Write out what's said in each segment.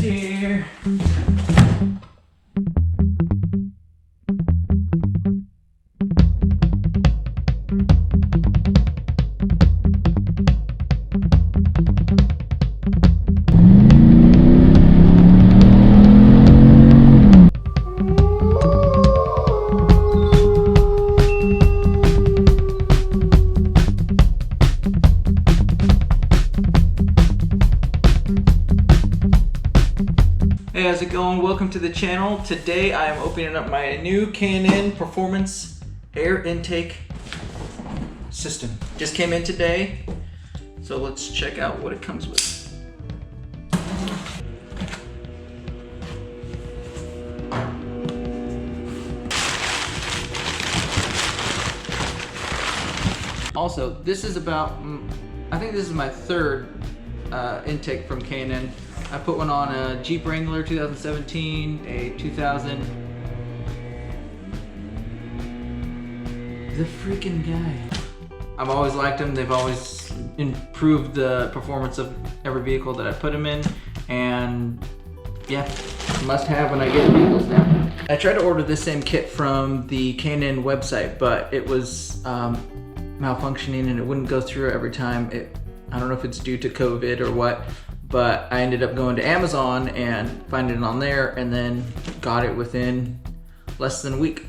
is here. Hey, how's it going? Welcome to the channel. Today I am opening up my new K&N Performance air intake system. Just came in today, so let's check out what it comes with. Also, this is about, I think this is my third intake from K&N. I put one on a Jeep Wrangler 2017, a 2000. The freaking guy. I've always liked them. They've always improved the performance of every vehicle that I put them in. And yeah, must have when I get vehicles now. I tried to order this same kit from the K&N website, but it was malfunctioning and it wouldn't go through every time. I don't know if it's due to COVID or what. But I ended up going to Amazon and finding it on there and then got it within less than a week.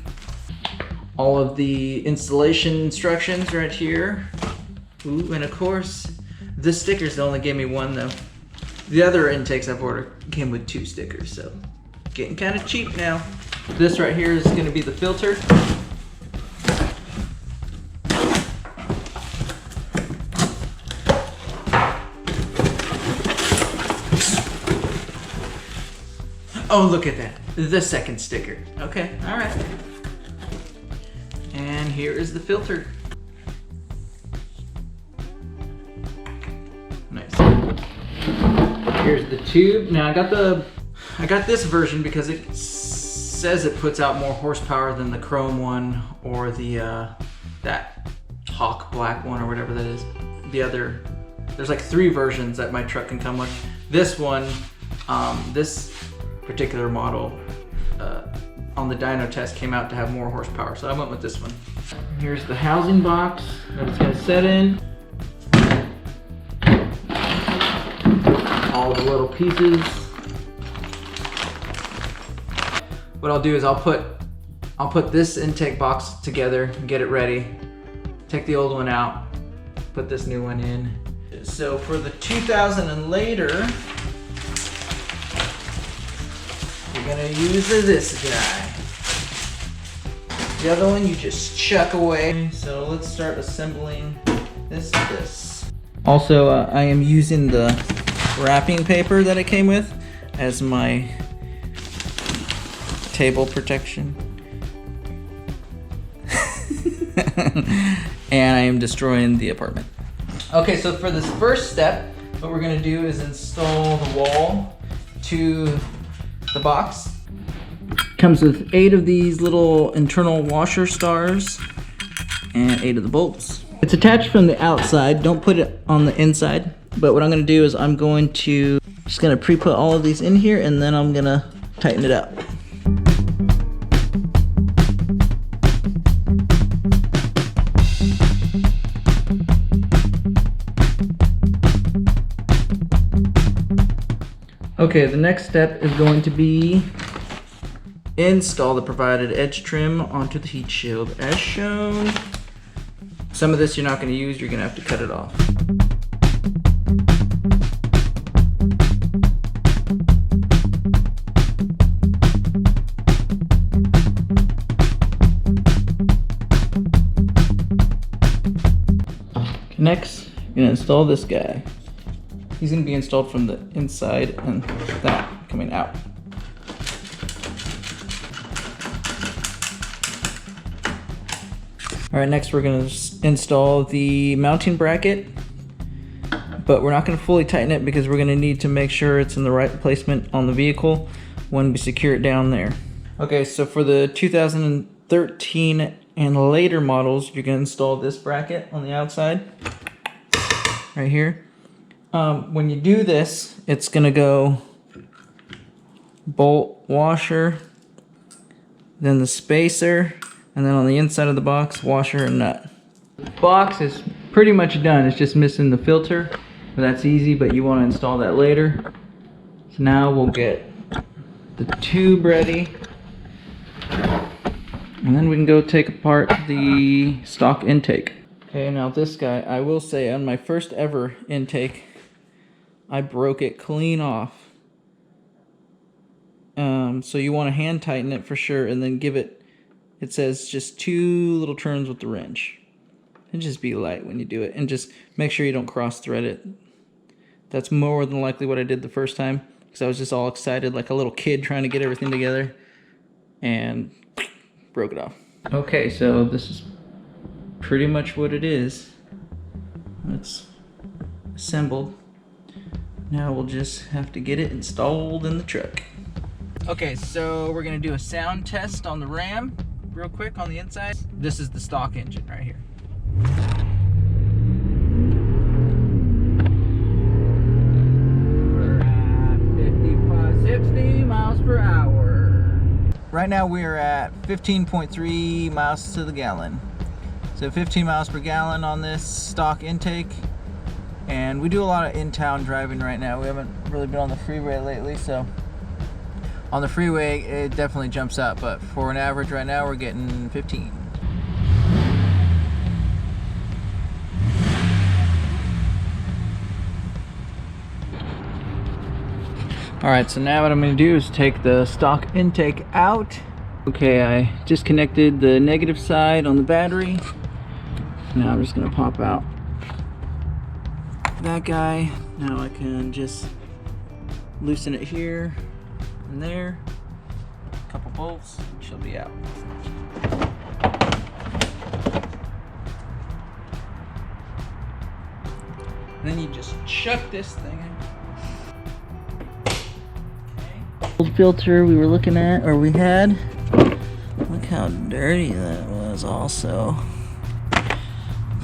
All of the installation instructions right here. Ooh, and of course, the stickers, they only gave me one though. The other intakes I've ordered came with 2 stickers, so getting kind of cheap now. This right here is gonna be the filter. Oh, look at that. The second sticker. Okay, all right. And here is the filter. Nice. Here's the tube. Now I got this version because it says it puts out more horsepower than the chrome one or the that Hawk black one or whatever that is. The other, there's like 3 versions that my truck can come with. This one, this particular model on the dyno test came out to have more horsepower, so I went with this one. Here's the housing box that it's going to set in. All the little pieces. What I'll do is I'll put this intake box together and get it ready. Take the old one out, put this new one in. So for the 2000 and later, we're gonna use this guy. The other one you just chuck away. So let's start assembling this. Also, I am using the wrapping paper that it came with as my table protection. And I am destroying the apartment. Okay, so for this first step, what we're gonna do is install the wall to the box. Comes with 8 of these little internal washer stars and 8 of the bolts. It's attached from the outside. Don't put it on the inside. But what I'm gonna do is I'm just gonna pre-put all of these in here and then I'm gonna tighten it up. Okay, the next step is going to be install the provided edge trim onto the heat shield as shown. Some of this you're not going to use, you're going to have to cut it off. Next, you're going to install this guy. He's going to be installed from the inside and that coming out. All right, next we're going to install the mounting bracket, but we're not going to fully tighten it because we're going to need to make sure it's in the right placement on the vehicle when we secure it down there. Okay, so for the 2013 and later models, you're going to install this bracket on the outside right here. When you do this, it's going to go bolt washer, then the spacer, and then on the inside of the box, washer and nut. The box is pretty much done. It's just missing the filter, but that's easy, but you want to install that later. So now we'll get the tube ready, and then we can go take apart the stock intake. Okay, now this guy, I will say on my first ever intake, I broke it clean off. So you want to hand tighten it for sure, and then give it, it says just 2 little turns with the wrench. And just be light when you do it, and just make sure you don't cross thread it. That's more than likely what I did the first time, because I was just all excited like a little kid trying to get everything together, and broke it off. Okay, so this is pretty much what it is. It's assembled. Now we'll just have to get it installed in the truck. Okay, so we're gonna do a sound test on the Ram real quick on the inside. This is the stock engine right here. We're at 55, 60 miles per hour. Right now we're at 15.3 miles to the gallon. So 15 miles per gallon on this stock intake. And we do a lot of in-town driving right now. We haven't really been on the freeway lately, so on the freeway it definitely jumps up, but for an average right now we're getting 15. Alright, so now what I'm going to do is take the stock intake out. Okay, I disconnected the negative side on the battery. Now I'm just going to pop out that guy. Now I can just loosen it here and there. A couple bolts, and she'll be out. And then you just chuck this thing in. Old filter we were looking at, or we had. Look how dirty that was also.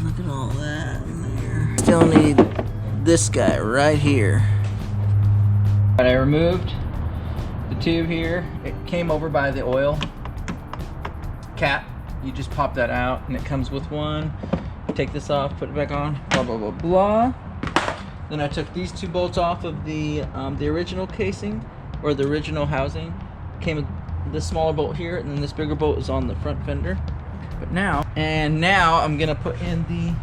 Look at all that in there. Still need this guy right here. I removed the tube here. It came over by the oil cap. You just pop that out and it comes with one. Take this off, put it back on, blah, blah, blah, blah. Then I took these 2 bolts off of the original casing, or the original housing. Came with this smaller bolt here, and then this bigger bolt is on the front fender. But now I'm gonna put in the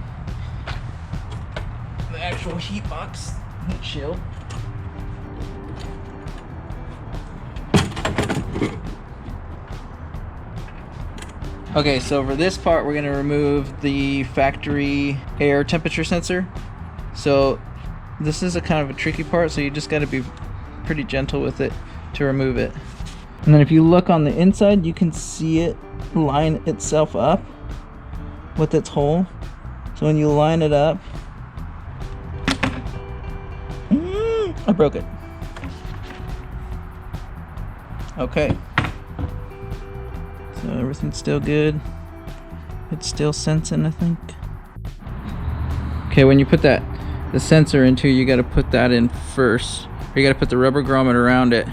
actual heat box, heat shield. Okay, so for this part we're gonna remove the factory air temperature sensor. So this is a kind of a tricky part, so you just gotta be pretty gentle with it to remove it. And then if you look on the inside, you can see it line itself up with its hole. So when you line it up, I broke it. Okay. So everything's still good. It's still sensing, I think. Okay, when you put the sensor into, you gotta put that in first. You gotta put the rubber grommet around it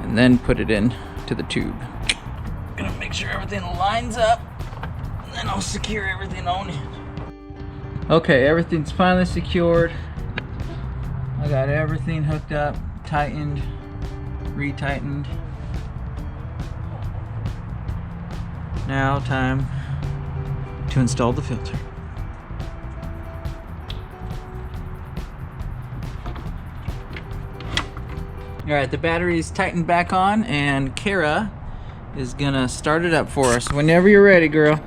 and then put it in to the tube. Gonna make sure everything lines up, and then I'll secure everything on it. Okay, everything's finally secured. I got everything hooked up, tightened, retightened. Now time to install the filter. Alright, the battery's tightened back on, and Kara is gonna start it up for us. Whenever you're ready, girl.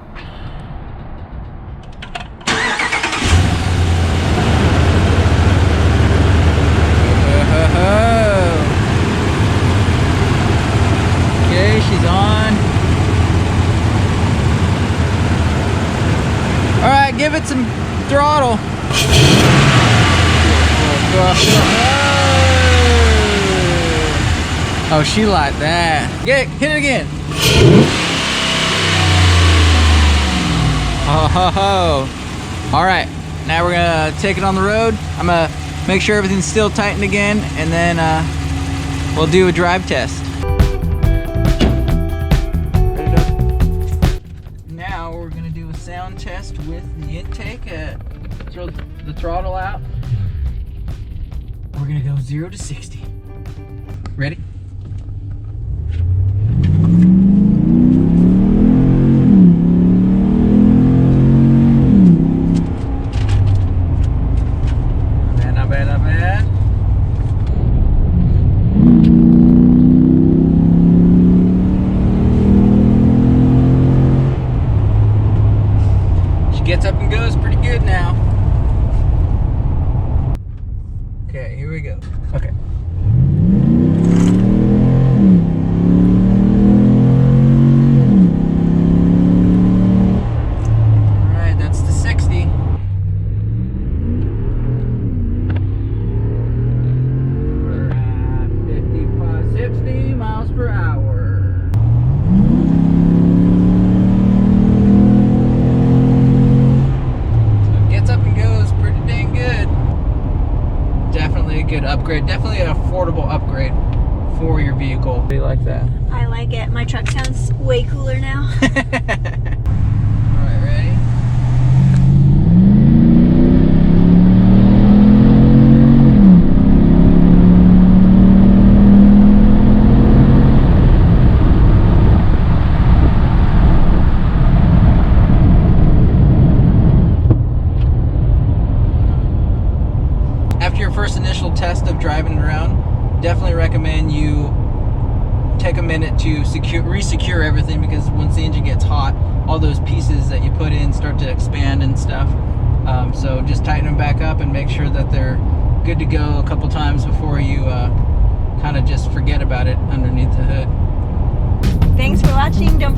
Okay, she's on. Alright, give it some throttle. Oh, she liked that. Hit it again. Oh ho ho. All right, now we're gonna take it on the road. I'm gonna make sure everything's still tightened again, and then We'll do a drive test. Now we're gonna do a sound test with the intake. Throw the throttle out. We're gonna go 0 to 60. Ready? Not bad, not bad. She gets up and goes pretty good now. Okay, here we go. Okay. Alright, that's the 60. We're at 55, 60 miles per hour. So it gets up and goes pretty dang good. Definitely a good upgrade. Definitely an affordable upgrade for your vehicle. Do you like that? I like it. My truck sounds way cooler now. Alright, ready? After your first initial test of driving around, definitely recommend you take a minute to re-secure everything, because once the engine gets hot, all those pieces that you put in start to expand and stuff. So just tighten them back up and make sure that they're good to go a couple times before you kind of just forget about it underneath the hood. Thanks for watching. Don't